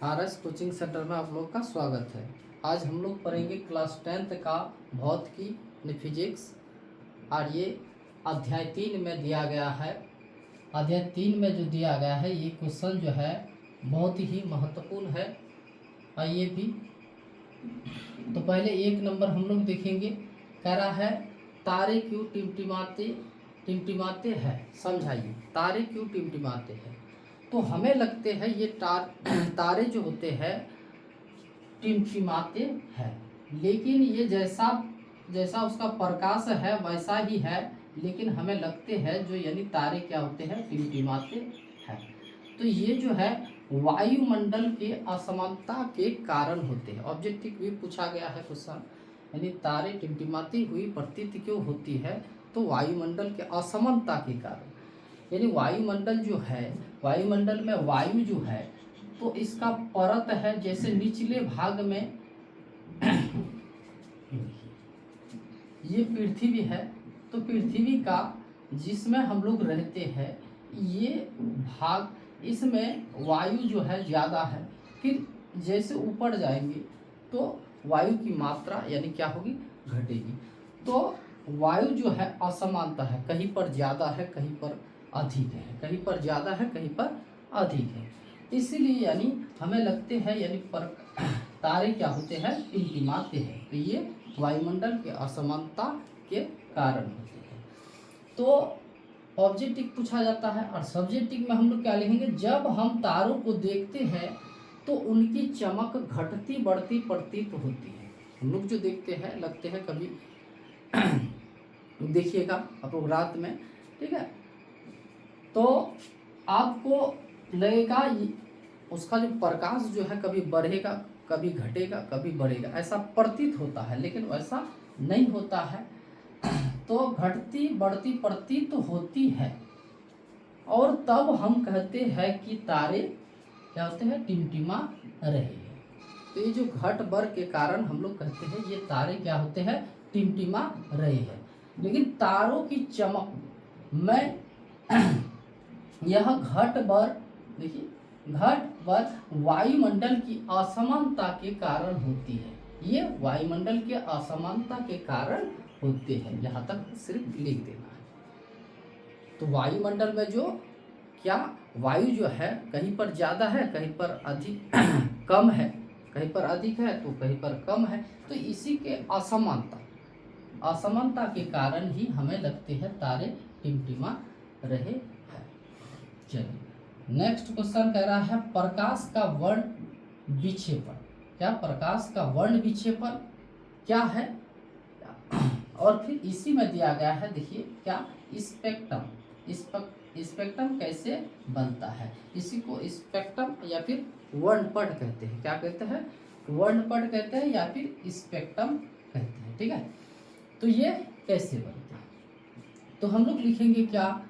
RS coaching centre में आप लोग का स्वागत है। आज हम लोग पढ़ेंगे क्लास 10th का भौतिकी यानी फिजिक्स, और ये अध्याय 3 में दिया गया है। अध्याय 3 में जो दिया गया है ये क्वेश्चन जो है बहुत ही महत्वपूर्ण है। आइए भी तो पहले 1 नंबर हम लोग देखेंगे। कह रहा है तारे क्यों टिमटिमाते हैं, समझाइए। तारे क्यों टिमटिमाते हैं? तो हमें लगते हैं ये तारे जो होते हैं टिमटिमाते हैं, लेकिन ये जैसा उसका प्रकाश है वैसा ही है, लेकिन हमें लगते हैं जो यानी तारे क्या होते हैं, टिमटिमाते हैं। तो ये जो है वायुमंडल के असमानता के कारण होते हैं। ऑब्जेक्टिव भी पूछा गया है क्वेश्चन, यानी तारे टिमटिमाती हुई प्रतीत क्यों होती है? तो वायुमंडल के असमानता के कारण। यानी वायुमंडल जो है, वायुमंडल में वायु जो है तो इसका परत है, जैसे निचले भाग में ये पृथ्वी है, तो पृथ्वी का जिसमें हम लोग रहते हैं ये भाग, इसमें वायु जो है ज़्यादा है। फिर जैसे ऊपर जाएंगे तो वायु की मात्रा यानी क्या होगी, घटेगी। तो वायु जो है असमानता है, कहीं पर ज़्यादा है कहीं पर अधिक है, कहीं पर ज़्यादा है कहीं पर अधिक है। इसीलिए यानी हमें लगते हैं यानी तारे क्या होते हैं, टिमटिमाते हैं। तो ये वायुमंडल के असमानता के कारण होते हैं। तो ऑब्जेक्टिव पूछा जाता है, और सब्जेक्टिव में हम लोग क्या लिखेंगे, जब हम तारों को देखते हैं तो उनकी चमक घटती बढ़ती प्रतीत होती है। हम लोग जो देखते हैं लगते हैं, कभी देखिएगा आप लोग रात में, ठीक है, तो आपको लगेगा उसका जो प्रकाश जो है कभी बढ़ेगा कभी घटेगा कभी बढ़ेगा, ऐसा प्रतीत होता है, लेकिन वैसा नहीं होता है। तो घटती बढ़ती प्रतीत होती है, और तब हम कहते हैं कि तारे क्या होते हैं, टिमटिमा रहे हैं। तो ये जो घट बढ़ के कारण हम लोग कहते हैं ये तारे क्या होते हैं, टिमटिमा रहे हैं। लेकिन तारों की चमक में यह घट बढ़, देखिए घट बढ़ वायुमंडल की असमानता के कारण होती है। ये वायुमंडल के असमानता के कारण होते हैं, यहाँ तक सिर्फ लिख देना है। तो वायुमंडल में जो क्या वायु जो है कहीं पर ज़्यादा है कहीं पर अधिक कम है, कहीं पर अधिक है तो कहीं पर कम है। तो इसी के असमानता के कारण ही हमें लगते हैं तारे टिमटिमा रहे हैं। चलिए नेक्स्ट क्वेश्चन कह रहा है प्रकाश का वर्ण विक्षेपण। क्या प्रकाश का वर्ण विक्षेपण क्या है? और फिर इसी में दिया गया है, देखिए क्या, स्पेक्ट्रम कैसे बनता है। इसी को स्पेक्ट्रम या फिर वर्णपट कहते हैं। क्या कहते हैं, वर्णपट कहते हैं या फिर स्पेक्ट्रम कहते हैं, ठीक है। तो ये कैसे बनते हैं, तो हम लोग लिखेंगे क्या,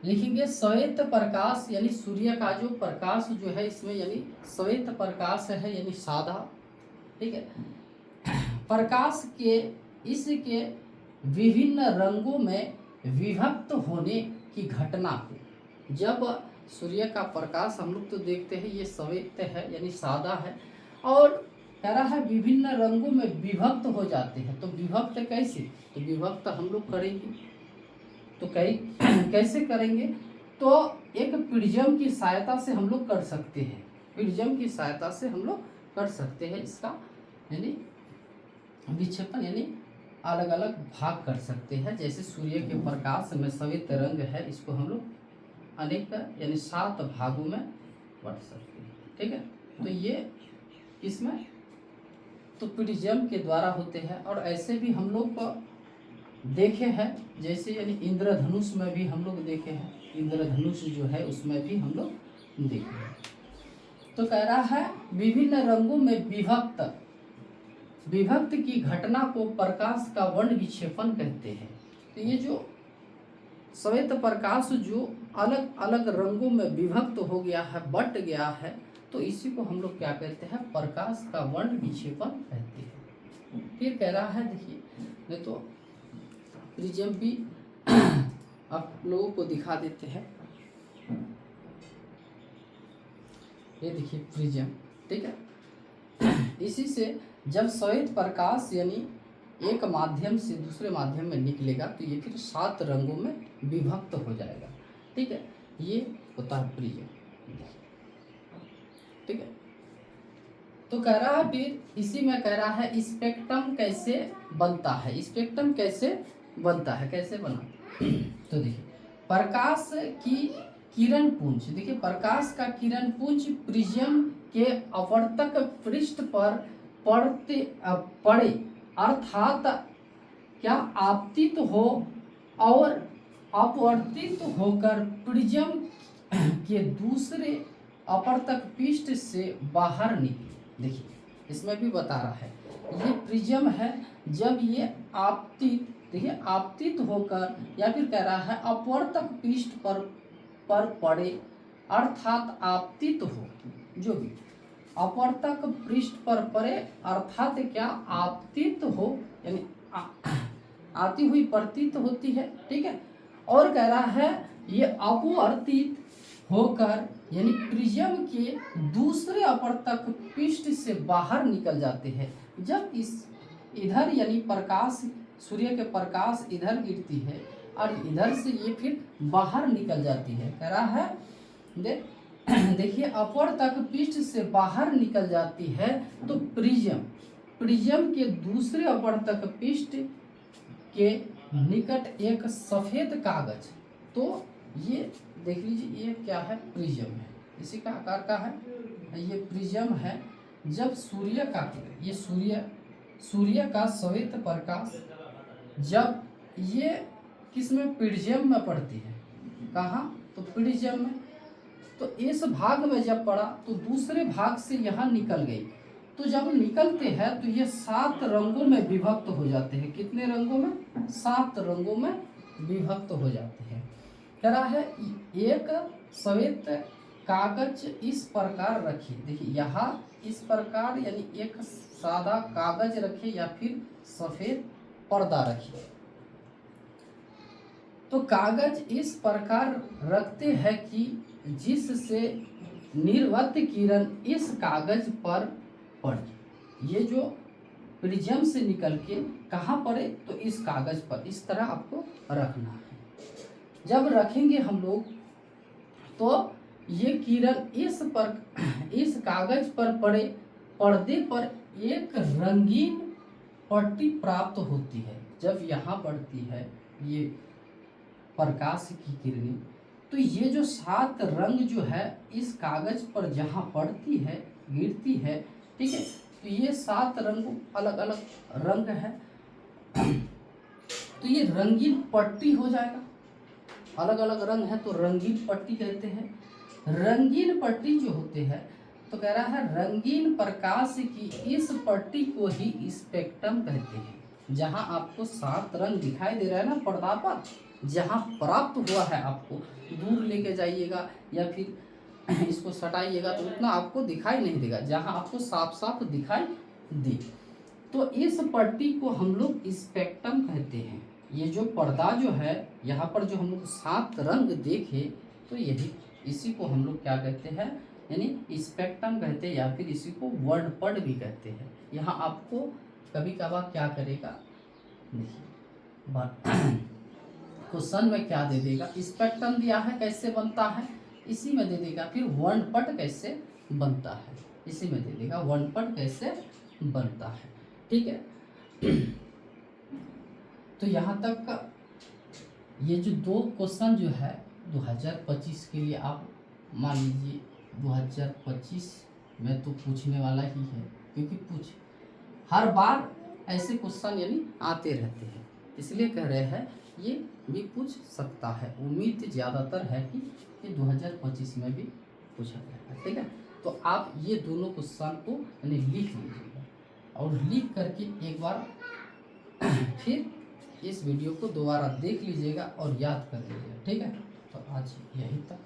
लिखेंगे श्वेत प्रकाश, यानी सूर्य का जो प्रकाश जो है इसमें यानी श्वेत प्रकाश है यानी सादा, ठीक है। प्रकाश के इसके विभिन्न रंगों में विभक्त होने की घटना को, जब सूर्य का प्रकाश हम लोग तो देखते हैं ये श्वेत है यानी सादा है, और कह रहा है विभिन्न रंगों में विभक्त हो जाते हैं। तो विभक्त कैसे, तो विभक्त हम लोग करेंगे तो कैसे करेंगे, तो एक प्रिज्म की सहायता से हम लोग कर सकते हैं। प्रिज्म की सहायता से हम लोग कर सकते हैं इसका यानी विक्षेपण, यानी अलग अलग भाग कर सकते हैं। जैसे सूर्य के प्रकाश में श्वेत रंग है, इसको हम लोग अनेक यानी 7 भागों में बांट सकते हैं, ठीक है। तो ये इसमें तो प्रिज्म के द्वारा होते हैं, और ऐसे भी हम लोग देखे हैं, जैसे यानी इंद्रधनुष में भी हम लोग देखे हैं, इंद्रधनुष जो है उसमें भी हम लोग देखे हैं। तो कह रहा है विभिन्न रंगों में विभक्त की घटना को प्रकाश का वर्ण विक्षेपण कहते हैं। तो ये जो श्वेत प्रकाश जो अलग अलग रंगों में विभक्त हो गया है, बट गया है, तो इसी को हम लोग क्या कहते हैं, प्रकाश का वर्ण विक्षेपण कहते हैं। फिर कह रहा है, देखिए नहीं तो प्रिज्म भी आप लोगों को दिखा देते हैं। ये देखिए प्रिज्म, ठीक है। इसी से जब श्वेत प्रकाश यानी एक माध्यम से दूसरे माध्यम में निकलेगा तो ये फिर 7 रंगों में विभक्त हो जाएगा, ठीक है। ये होता है प्रिज्म, ठीक है। तो कह रहा है फिर इसी में कह रहा है स्पेक्ट्रम कैसे बनता है, स्पेक्ट्रम कैसे बनता है, कैसे बना। तो देखिए प्रकाश की किरण पुंज, देखिए प्रकाश का किरण पुंज प्रिज्म के अपवर्तक पृष्ठ पर पड़े अर्थात क्या आपतित हो और अपवर्तित होकर प्रिज्म के दूसरे अपवर्तक पृष्ठ से बाहर निकले। देखिए इसमें भी बता रहा है ये प्रिज्म है, जब ये आपतित, देखिए आपतित होकर या फिर कह रहा है अपवर्तक पृष्ठ पर पड़े अर्थात आपतित हो, जो भी अपवर्तक पृष्ठ पर पड़े अर्थात क्या आपतित हो यानी आती हुई प्रतीत होती है, ठीक है। और कह रहा है ये अपवर्तित होकर यानी प्रिज्म के दूसरे अपवर्तक पृष्ठ से बाहर निकल जाते हैं। जब इस इधर यानी प्रकाश, सूर्य के प्रकाश इधर गिरती है और इधर से ये फिर बाहर निकल जाती है। कह रहा है देखिए अपवर्तक पृष्ठ से बाहर निकल जाती है तो प्रिज्म के दूसरे अपवर्तक पृष्ठ के निकट एक सफेद कागज, तो ये देख लीजिए ये क्या है, प्रिज्म है, इसी का आकार का है, ये प्रिज्म है। जब सूर्य का, ये सूर्य का श्वेत प्रकाश जब ये किस में, प्रिज्म में पड़ती है, कहाँ, तो प्रिज्म में, तो इस भाग में जब पड़ा तो दूसरे भाग से यहाँ निकल गई, तो जब निकलते हैं तो ये 7 रंगों में विभक्त हो जाते हैं। कितने रंगों में, 7 रंगों में विभक्त हो जाते हैं। कह रहा है एक श्वेत कागज इस प्रकार रखिए, देखिए यहाँ इस प्रकार यानी एक सादा कागज रखिए या फिर सफेद पर्दा रखिए। तो कागज इस प्रकार रखते हैं कि जिससे निर्वात किरण इस कागज पर पड़े। ये जो प्रिज्म से निकल के कहाँ पड़े, तो इस कागज पर, इस तरह आपको रखना है। जब रखेंगे हम लोग तो ये किरण इस कागज पर पड़े, पर्दे पर एक रंगीन पट्टी प्राप्त होती है। जब यहाँ पड़ती है ये प्रकाश की किरणें, तो ये जो 7 रंग जो है इस कागज पर जहाँ पड़ती है, गिरती है, ठीक है, तो ये 7 रंग अलग अलग रंग है, तो ये रंगीन पट्टी हो जाएगा। अलग अलग रंग है तो रंगीन पट्टी कहते हैं। रंगीन पट्टी जो होते हैं, तो कह रहा है रंगीन प्रकाश की इस पट्टी को ही स्पेक्ट्रम कहते हैं। जहाँ आपको 7 रंग दिखाई दे रहा है ना पर्दा पर, जहाँ प्राप्त हुआ है आपको, दूर लेके जाइएगा या फिर इसको सटाइएगा तो उतना आपको दिखाई नहीं देगा, जहाँ आपको साफ साफ दिखाई दे, तो इस पट्टी को हम लोग स्पेक्ट्रम कहते हैं। ये जो पर्दा जो है यहाँ पर जो हम लोग 7 रंग देखे, तो यही इसी को हम लोग क्या कहते हैं, यानी स्पेक्ट्रम कहते हैं, या फिर इसी को वर्णपट भी कहते हैं। यहाँ आपको कभी कभार क्या करेगा, देखिए क्वेश्चन में क्या दे देगा, स्पेक्ट्रम दिया है कैसे बनता है, इसी में दे देगा। फिर वर्णपट कैसे बनता है, इसी में दे देगा वर्णपट कैसे बनता है, ठीक है। तो यहाँ तक का ये जो 2 क्वेश्चन जो है 2025 के लिए, आप मान लीजिए 2025 में तो पूछने वाला ही है, क्योंकि हर बार ऐसे क्वेश्चन यानी आते रहते हैं, इसलिए कह रहे हैं ये भी पूछ सकता है। उम्मीद ज़्यादातर है कि ये 2025 में भी पूछा जाएगा, ठीक है। तो आप ये दोनों क्वेश्चन को यानी लिख लीजिएगा, और लिख करके एक बार फिर इस वीडियो को दोबारा देख लीजिएगा और याद कर लीजिएगा, ठीक है। तो आज यहीं तक।